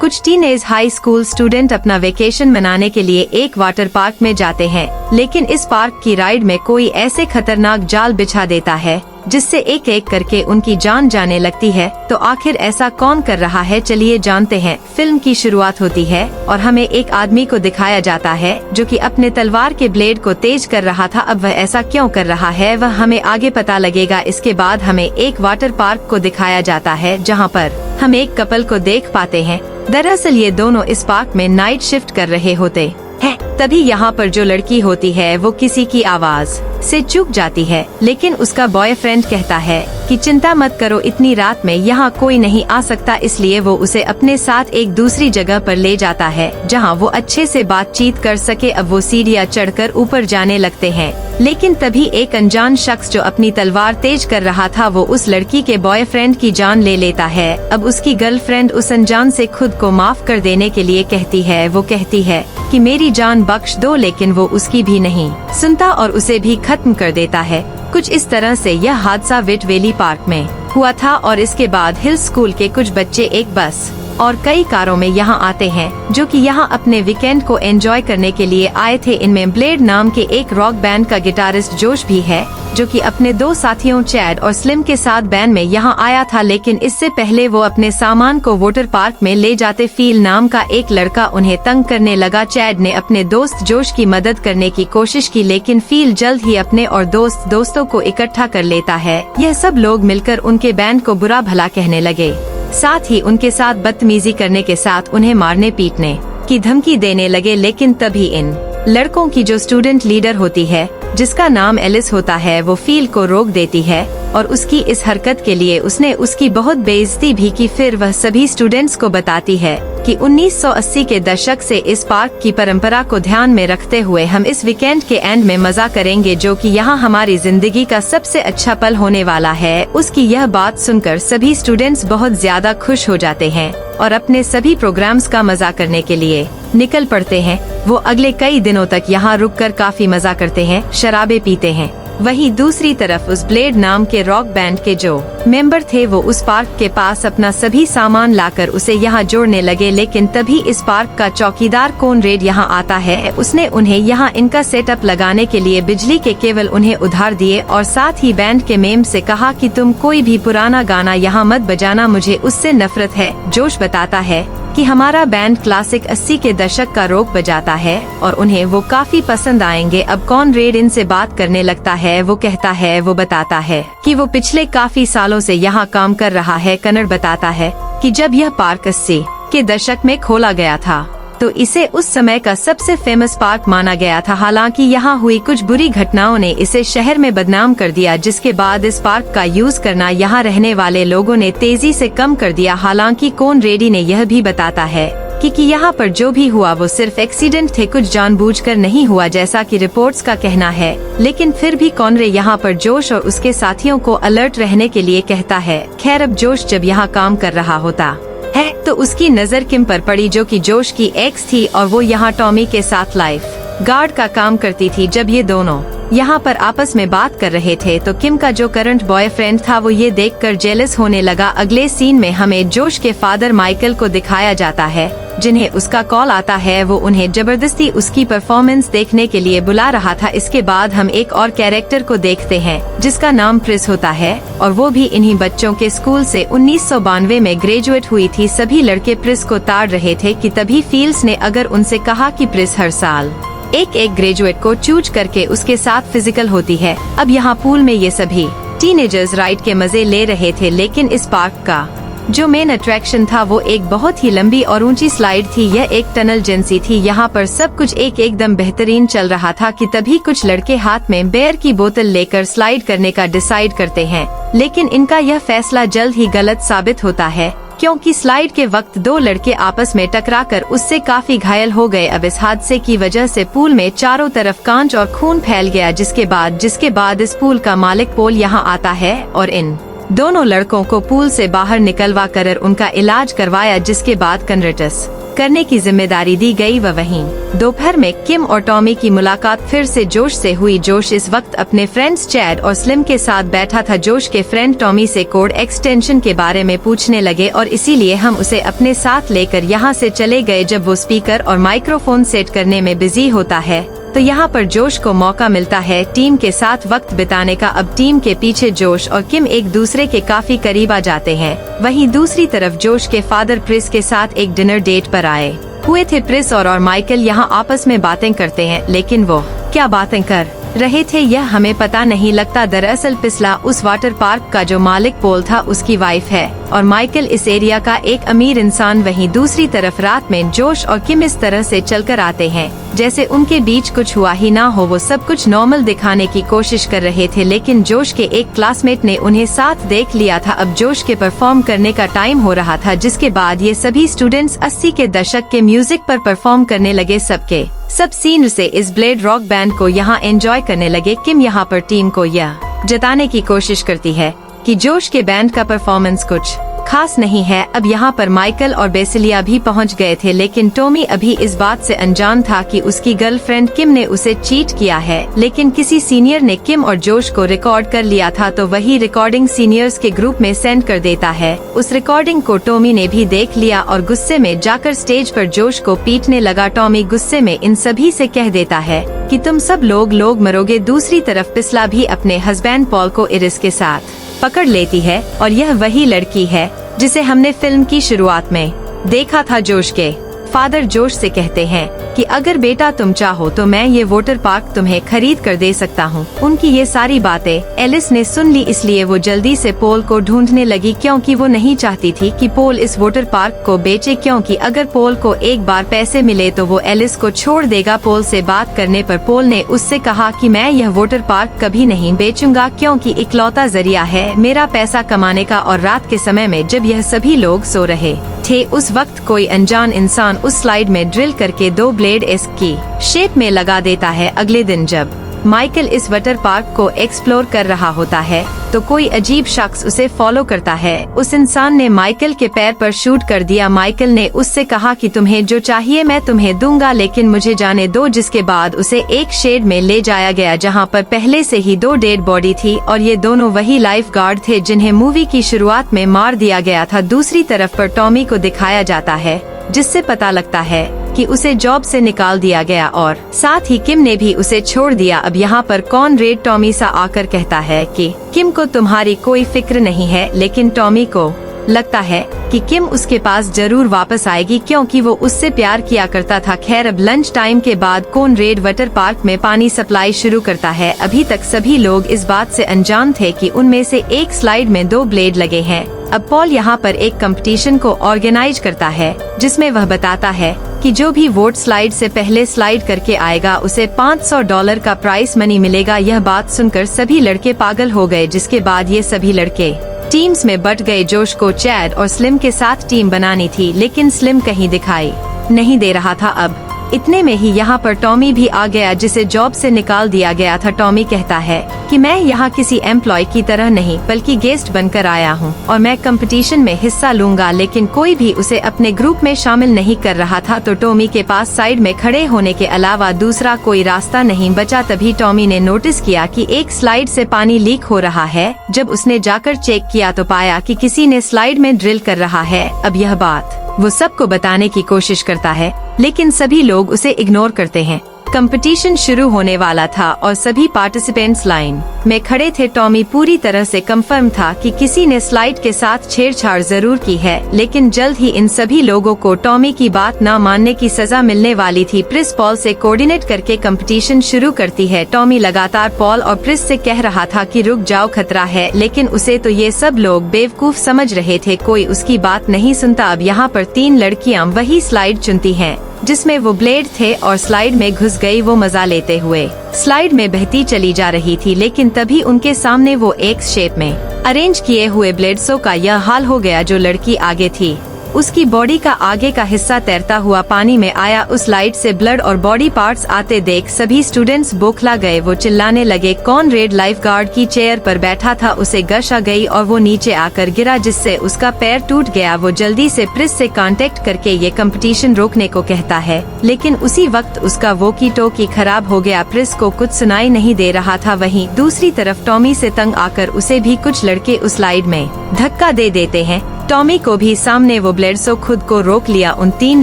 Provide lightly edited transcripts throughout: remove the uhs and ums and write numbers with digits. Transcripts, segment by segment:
कुछ teenage high school student अपना vacation मनाने के लिए एक वाटर पार्क में जाते हैं, लेकिन इस पार्क की राइड में कोई ऐसे खतरनाक जाल बिछा देता है जिससे एक एक करके उनकी जान जाने लगती है। तो आखिर ऐसा कौन कर रहा है, चलिए जानते हैं। फिल्म की शुरुआत होती है और हमें एक आदमी को दिखाया जाता है जो कि अपने तलवार के ब्लेड को तेज कर रहा था। अब वह ऐसा क्यों कर रहा है वह हमें आगे पता लगेगा। इसके बाद हमें एक वाटर पार्क को दिखाया जाता है जहाँ पर हम एक कपल को देख पाते हैं। दरअसल ये दोनों इस पार्क में नाइट शिफ्ट कर रहे होते हैं। तभी यहाँ पर जो लड़की होती है वो किसी की आवाज से चूक जाती है, लेकिन उसका बॉयफ्रेंड कहता है कि चिंता मत करो, इतनी रात में यहाँ कोई नहीं आ सकता। इसलिए वो उसे अपने साथ एक दूसरी जगह पर ले जाता है जहाँ वो अच्छे से बातचीत कर सके। अब वो सीढ़ियाँ चढ़कर ऊपर जाने लगते हैं, लेकिन तभी एक अनजान शख्स जो अपनी तलवार तेज कर रहा था वो उस लड़की के बॉयफ्रेंड की जान ले लेता है। अब उसकी गर्लफ्रेंड उस अनजान से खुद को माफ कर देने के लिए कहती है। वो कहती है कि मेरी जान बख्श दो, लेकिन वो उसकी भी नहीं सुनता और उसे भी खत्म कर देता है। कुछ इस तरह से यह हादसा विट वैली पार्क में हुआ था और इसके बाद हिल स्कूल के कुछ बच्चे एक बस और कई कारों में यहाँ आते हैं जो कि यहाँ अपने वीकेंड को एंजॉय करने के लिए आए थे। इनमें ब्लेड नाम के एक रॉक बैंड का गिटारिस्ट जोश भी है जो कि अपने दो साथियों चैड और स्लिम के साथ बैंड में यहाँ आया था, लेकिन इससे पहले वो अपने सामान को वाटर पार्क में ले जाते फील नाम का एक लड़का उन्हें तंग करने लगा। चैड ने अपने दोस्त जोश की मदद करने की कोशिश की, लेकिन फील जल्द ही अपने और दोस्तों को इकट्ठा कर लेता है। यह सब लोग मिलकर उनके बैंड को बुरा भला कहने लगे, साथ ही उनके साथ बदतमीजी करने के साथ उन्हें मारने पीटने की धमकी देने लगे। लेकिन तभी इन लड़कों की जो स्टूडेंट लीडर होती है जिसका नाम एलिस होता है वो फील को रोक देती है और उसकी इस हरकत के लिए उसने उसकी बहुत बेइज्जती भी की। फिर वह सभी स्टूडेंट्स को बताती है कि 1980 के दशक से इस पार्क की परंपरा को ध्यान में रखते हुए हम इस वीकेंड के एंड में मजा करेंगे जो कि यहाँ हमारी जिंदगी का सबसे अच्छा पल होने वाला है। उसकी यह बात सुनकर सभी स्टूडेंट्स बहुत ज्यादा खुश हो जाते हैं और अपने सभी प्रोग्राम्स का मजा करने के लिए निकल पड़ते हैं। वो अगले कई दिनों तक यहाँ रुककर काफी मजा करते हैं, शराबे पीते हैं। वहीं दूसरी तरफ उस ब्लेड नाम के रॉक बैंड के जो मेंबर थे वो उस पार्क के पास अपना सभी सामान लाकर उसे यहाँ जोड़ने लगे। लेकिन तभी इस पार्क का चौकीदार कॉनरेड यहाँ आता है। उसने उन्हें यहाँ इनका सेटअप लगाने के लिए बिजली के केबल उन्हें उधार दिए और साथ ही बैंड के मेम से कहा कि तुम कोई भी पुराना गाना यहाँ मत बजाना, मुझे उससे नफरत है। जोश बताता है कि हमारा बैंड क्लासिक 80 के दशक का रॉक बजाता है और उन्हें वो काफी पसंद आएंगे। अब कॉनरेड इनसे बात करने लगता है। वो कहता है, वो बताता है कि वो पिछले काफी सालों से यहाँ काम कर रहा है। कन्नड़ बताता है कि जब यह पार्क 80 के दशक में खोला गया था तो इसे उस समय का सबसे फेमस पार्क माना गया था। हालांकि यहाँ हुई कुछ बुरी घटनाओं ने इसे शहर में बदनाम कर दिया, जिसके बाद इस पार्क का यूज करना यहाँ रहने वाले लोगों ने तेजी से कम कर दिया। हालांकि कॉनरेड ने यह भी बताता है कि यहाँ पर जो भी हुआ वो सिर्फ एक्सीडेंट थे, कुछ जानबूझकर नहीं हुआ जैसा कि रिपोर्ट्स का कहना है। लेकिन फिर भी कॉनरेड यहाँ पर जोश और उसके साथियों को अलर्ट रहने के लिए कहता है। खैर, अब जोश जब यहाँ काम कर रहा होता है तो उसकी नजर किम पर पड़ी जो कि जोश की एक्स थी और वो यहाँ टॉमी के साथ लाइफ गार्ड का काम करती थी। जब ये दोनों यहाँ पर आपस में बात कर रहे थे तो किम का जो करंट बॉयफ्रेंड था वो ये देखकर जेलस होने लगा। अगले सीन में हमें जोश के फादर माइकल को दिखाया जाता है जिन्हें उसका कॉल आता है। वो उन्हें जबरदस्ती उसकी परफॉर्मेंस देखने के लिए बुला रहा था। इसके बाद हम एक और कैरेक्टर को देखते हैं जिसका नाम प्रिस होता है और वो भी इन्हीं बच्चों के स्कूल से 1992 में ग्रेजुएट हुई थी। सभी लड़के प्रिस को ताड़ रहे थे कि तभी फील्स ने अगर उनसे कहा कि प्रिस हर साल एक ग्रेजुएट को चूज करके उसके साथ फिजिकल होती है। अब यहाँ पूल में ये सभी टीनेजर्स राइड के मजे ले रहे थे, लेकिन इस पार्क का जो मेन अट्रैक्शन था वो एक बहुत ही लंबी और ऊंची स्लाइड थी। यह एक टनल जैसी थी। यहाँ पर सब कुछ एकदम बेहतरीन चल रहा था कि तभी कुछ लड़के हाथ में बियर की बोतल लेकर स्लाइड करने का डिसाइड करते हैं, लेकिन इनका यह फैसला जल्द ही गलत साबित होता है क्योंकि स्लाइड के वक्त दो लड़के आपस में टकराकर उससे काफी घायल हो गए। अब इस हादसे की वजह से पूल में चारों तरफ कांच और खून फैल गया, जिसके बाद इस पूल का मालिक पोल यहाँ आता है और इन दोनों लड़कों को पूल से बाहर निकलवा कर उनका इलाज करवाया, जिसके बाद कन्नर्टस करने की जिम्मेदारी दी गई। वहीं दोपहर में किम और टॉमी की मुलाकात फिर से जोश से हुई। जोश इस वक्त अपने फ्रेंड्स चैड और स्लिम के साथ बैठा था। जोश के फ्रेंड टॉमी से कोड एक्सटेंशन के बारे में पूछने लगे और इसीलिए हम उसे अपने साथ लेकर यहाँ से चले गए। जब वो स्पीकर और माइक्रोफोन सेट करने में बिजी होता है तो यहाँ पर जोश को मौका मिलता है टीम के साथ वक्त बिताने का। अब टीम के पीछे जोश और किम एक दूसरे के काफी करीब आ जाते हैं। वहीं दूसरी तरफ जोश के फादर प्रिस के साथ एक डिनर डेट पर आए हुए थे। प्रिस और माइकल यहाँ आपस में बातें करते हैं, लेकिन वो क्या बातें कर रहे थे यह हमें पता नहीं लगता। दरअसल पिछला उस वाटर पार्क का जो मालिक पोल था उसकी वाइफ है और माइकल इस एरिया का एक अमीर इंसान। वहीं दूसरी तरफ रात में जोश और किम इस तरह से चलकर आते हैं जैसे उनके बीच कुछ हुआ ही ना हो। वो सब कुछ नॉर्मल दिखाने की कोशिश कर रहे थे, लेकिन जोश के एक क्लासमेट ने उन्हें साथ देख लिया था। अब जोश के परफॉर्म करने का टाइम हो रहा था, जिसके बाद ये सभी स्टूडेंट्स 80 के दशक के म्यूजिक पर परफॉर्म करने लगे। सब सीन से इस ब्लेड रॉक बैंड को यहाँ एंजॉय करने लगे। किम यहाँ पर टीम को यह जताने की कोशिश करती है कि जोश के बैंड का परफॉर्मेंस कुछ खास नहीं है। अब यहाँ पर माइकल और बेसिलिया भी पहुँच गए थे, लेकिन टॉमी अभी इस बात से अनजान था कि उसकी गर्लफ्रेंड किम ने उसे चीट किया है। लेकिन किसी सीनियर ने किम और जोश को रिकॉर्ड कर लिया था, तो वही रिकॉर्डिंग सीनियर्स के ग्रुप में सेंड कर देता है। उस रिकॉर्डिंग को टॉमी ने भी देख लिया और गुस्से में जाकर स्टेज पर जोश को पीटने लगा। टॉमी गुस्से में इन सभी से कह देता है कि तुम सब लोग मरोगे। दूसरी तरफ पिस्ला भी अपने हस्बैंड पॉल को इरिस के साथ पकड़ लेती है और यह वही लड़की है जिसे हमने फिल्म की शुरुआत में देखा था। जोश के फादर जोश से कहते हैं कि अगर बेटा तुम चाहो तो मैं ये वाटर पार्क तुम्हें खरीद कर दे सकता हूँ। उनकी ये सारी बातें एलिस ने सुन ली, इसलिए वो जल्दी से पोल को ढूंढने लगी, क्योंकि वो नहीं चाहती थी कि पोल इस वाटर पार्क को बेचे, क्योंकि अगर पोल को एक बार पैसे मिले तो वो एलिस को छोड़ देगा। पोल से बात करने पर पोल ने उससे कहा कि मैं यह वाटर पार्क कभी नहीं बेचूंगा, क्योंकि इकलौता जरिया है मेरा पैसा कमाने का। और रात के समय में जब यह सभी लोग सो रहे थे, उस वक्त कोई अनजान इंसान उस स्लाइड में ड्रिल करके 2 ब्लेड की शेप में लगा देता है। अगले दिन जब माइकल इस वाटर पार्क को एक्सप्लोर कर रहा होता है तो कोई अजीब शख्स उसे फॉलो करता है। उस इंसान ने माइकल के पैर पर शूट कर दिया। माइकल ने उससे कहा कि तुम्हें जो चाहिए मैं तुम्हें दूंगा, लेकिन मुझे जाने दो। जिसके बाद उसे एक शेड में ले जाया गया जहां पर पहले से ही 2 डेड बॉडी थी और ये दोनों वही लाइफ गार्ड थे जिन्हें मूवी की शुरुआत में मार दिया गया था। दूसरी तरफ पर टॉमी को दिखाया जाता है, जिससे पता लगता है कि उसे जॉब से निकाल दिया गया और साथ ही किम ने भी उसे छोड़ दिया। अब यहाँ पर कॉनरेड टॉमी सा आकर कहता है कि किम को तुम्हारी कोई फिक्र नहीं है, लेकिन टॉमी को लगता है कि किम उसके पास जरूर वापस आएगी, क्योंकि वो उससे प्यार किया करता था। खैर अब लंच टाइम के बाद कॉनरेड वाटर पार्क में पानी सप्लाई शुरू करता है। अभी तक सभी लोग इस बात से अनजान थे कि उनमें से एक स्लाइड में 2 ब्लेड लगे हैं। अब पॉल यहाँ पर एक कंपटीशन को ऑर्गेनाइज करता है, जिसमें वह बताता है कि जो भी वोट स्लाइड से पहले स्लाइड करके आएगा उसे $500 का प्राइस मनी मिलेगा। यह बात सुनकर सभी लड़के पागल हो गए, जिसके बाद ये सभी लड़के टीम्स में बट गए। जोश को चैड और स्लिम के साथ टीम बनानी थी, लेकिन स्लिम कहीं दिखाई नहीं दे रहा था। अब इतने में ही यहाँ पर टॉमी भी आ गया, जिसे जॉब से निकाल दिया गया था। टॉमी कहता है कि मैं यहाँ किसी एम्प्लॉय की तरह नहीं बल्कि गेस्ट बनकर आया हूँ और मैं कंपटीशन में हिस्सा लूंगा, लेकिन कोई भी उसे अपने ग्रुप में शामिल नहीं कर रहा था। तो टॉमी के पास साइड में खड़े होने के अलावा दूसरा कोई रास्ता नहीं बचा। तभी टॉमी ने नोटिस किया कि एक स्लाइड से पानी लीक हो रहा है। जब उसने जाकर चेक किया तो पाया कि किसी ने स्लाइड में ड्रिल कर रहा है। अब यह बात वो सबको बताने की कोशिश करता है, लेकिन सभी लोग उसे इग्नोर करते हैं। कंपटीशन शुरू होने वाला था और सभी पार्टिसिपेंट्स लाइन में खड़े थे। टॉमी पूरी तरह से कंफर्म था कि किसी ने स्लाइड के साथ छेड़छाड़ जरूर की है, लेकिन जल्द ही इन सभी लोगों को टॉमी की बात न मानने की सजा मिलने वाली थी। प्रिस पॉल से कोऑर्डिनेट करके कंपटीशन शुरू करती है। टॉमी लगातार पॉल और प्रिस से कह रहा था कि रुक जाओ, खतरा है, लेकिन उसे तो ये सब लोग बेवकूफ समझ रहे थे। कोई उसकी बात नहीं सुनता। अब यहाँ पर 3 लड़कियाँ वही स्लाइड चुनती हैं जिसमें वो ब्लेड थे और स्लाइड में घुस गई। वो मजा लेते हुए स्लाइड में बहती चली जा रही थी, लेकिन तभी उनके सामने वो एक शेप में अरेंज किए हुए ब्लेड्सों का यह हाल हो गया। जो लड़की आगे थी उसकी बॉडी का आगे का हिस्सा तैरता हुआ पानी में आया। उस लाइट से ब्लड और बॉडी पार्ट्स आते देख सभी स्टूडेंट्स बौखला गए। वो चिल्लाने लगे, कॉनरेड लाइफगार्ड की चेयर पर बैठा था, उसे गश आ गई और वो नीचे आकर गिरा जिससे उसका पैर टूट गया। वो जल्दी से प्रिस से कांटेक्ट करके ये कंपटीशन रोकने को कहता है, लेकिन उसी वक्त उसका वॉकी टॉकी खराब हो गया। प्रिस को कुछ सुनाई नहीं दे रहा था। वहीं दूसरी तरफ टॉमी से तंग आकर उसे भी कुछ लड़के उस स्लाइड में धक्का दे देते हैं। टॉमी को भी सामने वो ब्लेडसो खुद को रोक लिया। उन 3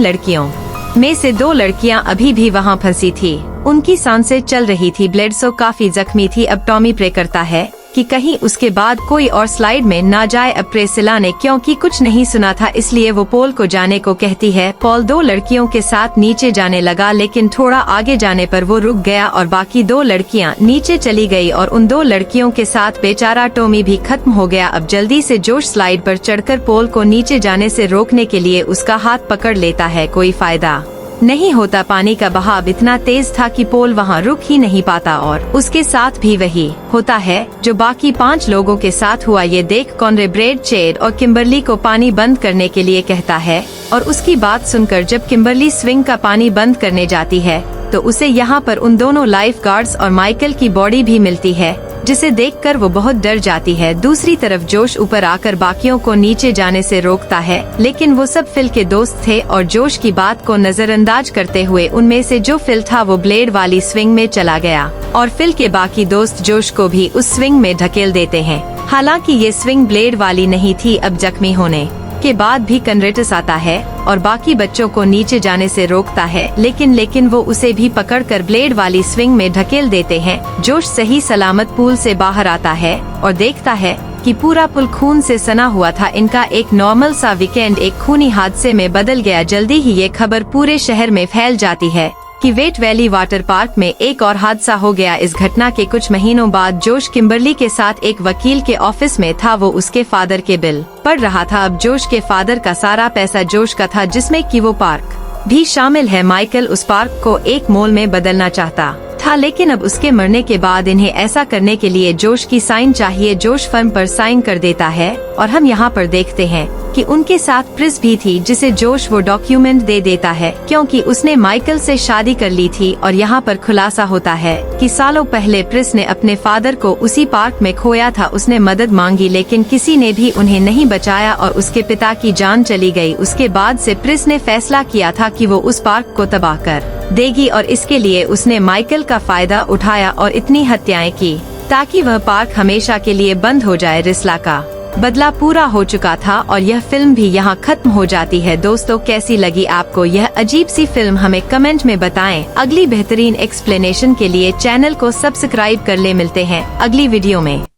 लड़कियों में से 2 लड़कियां अभी भी वहां फंसी थी, उनकी सांसें चल रही थी। ब्लेडसो काफी जख्मी थी। अब टॉमी प्रे करता है कि कहीं उसके बाद कोई और स्लाइड में ना जाए। अब प्रेसिला ने क्योंकि कुछ नहीं सुना था इसलिए वो पॉल को जाने को कहती है। पॉल 2 लड़कियों के साथ नीचे जाने लगा, लेकिन थोड़ा आगे जाने पर वो रुक गया और बाकी 2 लड़कियां नीचे चली गई और उन 2 लड़कियों के साथ बेचारा टॉमी भी खत्म हो गया। अब जल्दी से जोश स्लाइड पर चढ़कर पॉल को नीचे जाने से रोकने के लिए उसका हाथ पकड़ लेता है। कोई फायदा नहीं होता। पानी का बहाव इतना तेज था कि पॉल वहां रुक ही नहीं पाता और उसके साथ भी वही होता है जो बाकी 5 लोगों के साथ हुआ। ये देख कॉनरेड चेड और किम्बरली को पानी बंद करने के लिए कहता है और उसकी बात सुनकर जब किम्बरली स्विंग का पानी बंद करने जाती है तो उसे यहाँ पर उन दोनों लाइफ गार्ड्स और माइकल की बॉडी भी मिलती है, जिसे देखकर वो बहुत डर जाती है। दूसरी तरफ जोश ऊपर आकर बाकियों को नीचे जाने से रोकता है, लेकिन वो सब फिल के दोस्त थे और जोश की बात को नजरअंदाज करते हुए उनमें से जो फिल था वो ब्लेड वाली स्विंग में चला गया और फिल के बाकी दोस्त जोश को भी उस स्विंग में ढकेल देते हैं। हालांकि ये स्विंग ब्लेड वाली नहीं थी। अब जख्मी होने के बाद भी कॉनरेड आता है और बाकी बच्चों को नीचे जाने से रोकता है, लेकिन वो उसे भी पकड़कर ब्लेड वाली स्विंग में ढकेल देते हैं। जोश सही सलामत पूल से बाहर आता है और देखता है कि पूरा पुल खून से सना हुआ था। इनका एक नॉर्मल सा वीकेंड एक खूनी हादसे में बदल गया। जल्दी ही ये खबर पूरे शहर में फैल जाती है कि वेट वैली वाटर पार्क में एक और हादसा हो गया। इस घटना के कुछ महीनों बाद जोश किम्बरली के साथ एक वकील के ऑफिस में था। वो उसके फादर के बिल पढ़ रहा था। अब जोश के फादर का सारा पैसा जोश का था, जिसमें कि वो पार्क भी शामिल है। माइकल उस पार्क को एक मॉल में बदलना चाहता था, लेकिन अब उसके मरने के बाद इन्हें ऐसा करने के लिए जोश की साइन चाहिए। जोश फर्म पर साइन कर देता है और हम यहाँ पर देखते हैं कि उनके साथ प्रिस भी थी, जिसे जोश वो डॉक्यूमेंट दे देता है क्योंकि उसने माइकल से शादी कर ली थी। और यहाँ पर खुलासा होता है कि सालों पहले प्रिस ने अपने फादर को उसी पार्क में खोया था। उसने मदद मांगी लेकिन किसी ने भी उन्हें नहीं बचाया और उसके पिता की जान चली गई। उसके बाद से प्रिस ने फैसला किया था कि वो उस पार्क को तबाह कर देगी और इसके लिए उसने माइकल का फायदा उठाया और इतनी हत्याएं की ताकि वह पार्क हमेशा के लिए बंद हो जाए। रिस्ला का बदला पूरा हो चुका था और यह फिल्म भी यहाँ खत्म हो जाती है। दोस्तों, कैसी लगी आपको यह अजीब सी फिल्म? हमें कमेंट में बताएं। अगली बेहतरीन एक्सप्लेनेशन के लिए चैनल को सब्सक्राइब कर ले। मिलते हैं अगली वीडियो में।